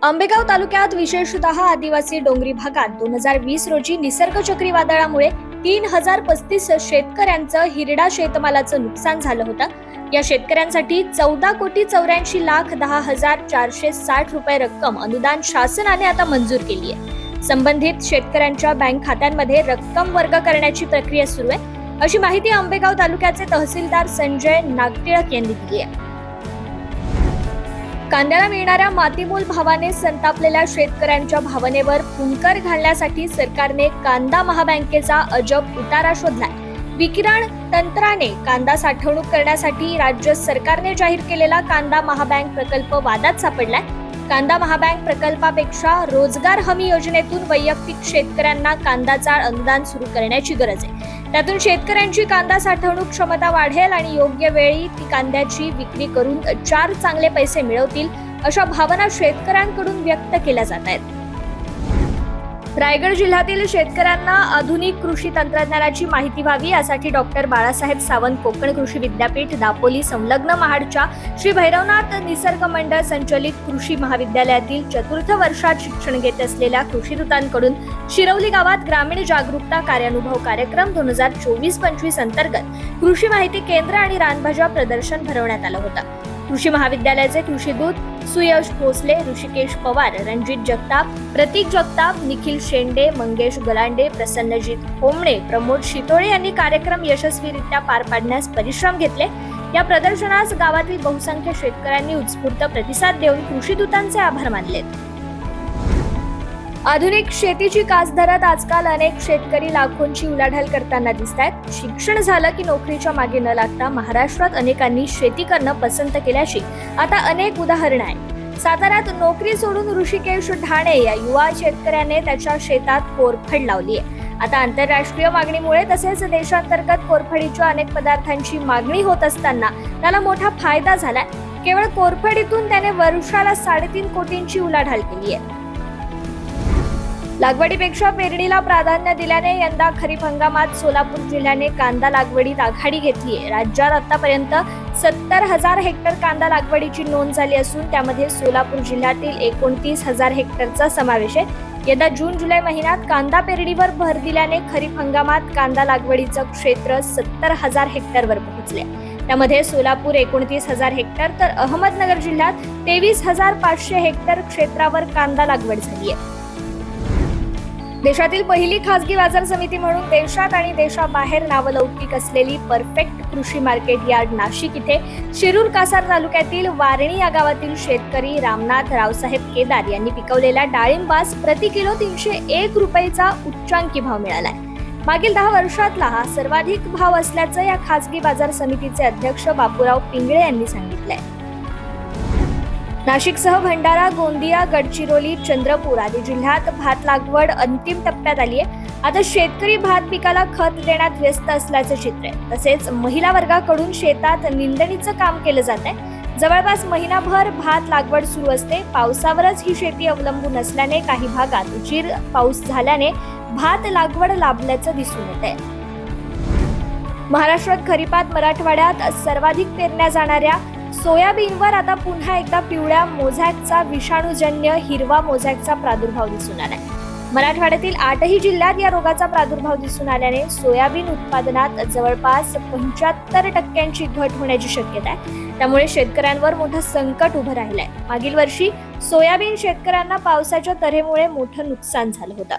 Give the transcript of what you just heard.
आंबेगाव तालुक्यात विशेषतः आदिवासी डोंगरी भागात 2020 रोजी निसर्ग चक्रीवादळामुळे 3035 शेतकऱ्यांचं हिरडा शेतमालाचं नुकसान झालं होतं। या शेतकऱ्यांसाठी 14,84,10,460 रुपये रक्कम अनुदान शासनाने आता मंजूर केली आहे। संबंधित शेतकऱ्यांच्या बँक खात्यांमध्ये रक्कम वर्ग करण्याची प्रक्रिया सुरू आहे, अशी माहिती आंबेगाव तालुक्याचे तहसीलदार संजय नागटिळक यांनी दिली आहे। कांद्याला मिळणाऱ्या मातीमोल भावाने संतापलेल्या शेतकऱ्यांच्या भावनेवर फुंकर घालण्यासाठी सरकारने कांदा महाबँकेचा अजब उतारा शोधलाय। विकिरण तंत्राने कांदा साठवणूक करण्यासाठी राज्य सरकारने जाहीर केलेला कांदा महाबँक प्रकल्प वादात सापडलाय। कांदा महाबँक प्रकल्पापेक्षा रोजगार हमी योजनेतून वैयक्तिक शेतकऱ्यांना कांदा चाळ अनुदान सुरू करण्याची गरज आहे। त्यातून शेतकऱ्यांची कांदा साठवणूक क्षमता वाढेल आणि योग्य वेळी ती कांद्याची विक्री करून 4 चांगले पैसे मिळवतील, अशा भावना शेतकऱ्यांकडून व्यक्त केल्या जात आहेत। रायगड जिल्ह्यातील शेतकऱ्यांना आधुनिक कृषी तंत्रज्ञानाची माहिती व्हावी यासाठी डॉक्टर बाळासाहेब सावंत कोकण कृषी विद्यापीठ दापोली संलग्न महाडच्या श्री भैरवनाथ निसर्ग मंडळ संचलित कृषी महाविद्यालयातील 4th वर्षात शिक्षण घेत असलेल्या कृषीदूतांकडून शिरवली गावात ग्रामीण जागरूकता कार्यानुभव कार्यक्रम 2024-25 अंतर्गत कृषी माहिती केंद्र आणि रानभाज्या प्रदर्शन भरवण्यात आलं होतं। कृषी महाविद्यालयाचे कृषीदूत सुयश भोसले, ऋषिकेश पवार, रणजित जगताप, प्रतीक जगताप, निखिल शेंडे, मंगेश गलांडे, प्रसन्नजित होमणे, प्रमोद शितोळे यांनी कार्यक्रम यशस्वीरित्या पार पाडण्यास परिश्रम घेतले। या प्रदर्शनास गावातील बहुसंख्य शेतकऱ्यांनी उत्स्फूर्त प्रतिसाद देऊन कृषीदूतांचे आभार मानले। आधुनिक शेतीची कास धरत आजकाल अनेक शेतकरी लाखोंची उलाढाल करताना दिसतात। शिक्षण झालं की नोकरीच्या मागे न लागता महाराष्ट्रात अनेकांनी शेती करणं पसंत केल्याची आता अनेक उदाहरणं आहेत। साताऱ्यात नोकरी सोडून ऋषिकेश ढाणे या युवा शेतकऱ्याने त्याच्या शेतात कोरफड लावली आहे। आता आंतरराष्ट्रीय मागणीमुळे तसेच देशांतर्गत कोरफडीच्या अनेक पदार्थांची मागणी होत असताना त्याला मोठा फायदा झालाय। केवळ कोरफडीतून त्याने वर्षाला 3.5 कोटींची उलाढाल केली आहे। लागवडीपेक्षा पेरणीला प्राधान्य दिल्याने यंदा खरीप हंगामात सोलापूर जिल्ह्याने कांदा लागवडीत आघाडी घेतली आहे। राज्यात आतापर्यंत 70,000 हेक्टर कांदा लागवडीची नोंद झाली असून त्यामध्ये सोलापूर जिल्ह्यातील 29,000 हेक्टरचा समावेश आहे। यंदा जून-जुलै महिन्यात कांदा पेरणीवर भर दिल्याने खरीप हंगामात कांदा लागवडीचं क्षेत्र 70,000 हेक्टरवर पोहोचले। त्यामध्ये सोलापूर 29,000 हेक्टर तर अहमदनगर जिल्ह्यात 23,500 हेक्टर क्षेत्रावर कांदा लागवड झाली आहे। देशातील पहिली खासगी बाजार समिती म्हणून देशात आणि देशाबाहेर नावलौकिक असलेली परफेक्ट कृषी मार्केट यार्ड नाशिक इथे शिरूर कासार तालुक्यातील वारणी या गावातील शेतकरी रामनाथ रावसाहेब केदार यांनी पिकवलेल्या डाळिंबास प्रति किलो 301 रुपयेचा उच्चांकी भाव मिळालाय। मागील 10 वर्षातला हा सर्वाधिक भाव असल्याचं या खासगी बाजार समितीचे अध्यक्ष बापूराव पिंगळे यांनी सांगितलंय। नाशिकसह भंडारा, गोंदिया, गडचिरोली, चंद्रपूर आदी जिल्ह्यात भात लागवड अंतिम टप्प्यात आली आहे। आता शेतकरी भात पिकाला खत देण्यात व्यस्त असल्याचं चित्र आहे। तसेच महिला वर्गाकडून शेतात निंदणीचं काम केलं जात आहे। जवळपास महिनाभर भात लागवड सुरू असते। पावसावरच ही शेती अवलंबून असल्याने काही भागात उशीर पाऊस झाल्याने भात लागवड लाभल्याचं दिसून येत आहे। महाराष्ट्रात खरीपात मराठवाड्यात सर्वाधिक पेरल्या जाणाऱ्या सोयाबीनवर आता पुन्हा एकदा पिवळ्या मोझॅकचा विषाणूजन्य हिरवा मोझॅकचा प्रादुर्भाव दिसून आलाय। मराठवाड्यातील 8ही जिल्ह्यात या रोगाचा प्रादुर्भाव दिसून आल्याने सोयाबीन उत्पादनात जवळपास 75% घट होण्याची शक्यता आहे। त्यामुळे शेतकऱ्यांवर मोठं संकट उभं राहिलंय। मागील वर्षी सोयाबीन शेतकऱ्यांना पावसाच्या तऱ्हेमुळे मोठं नुकसान झालं होतं।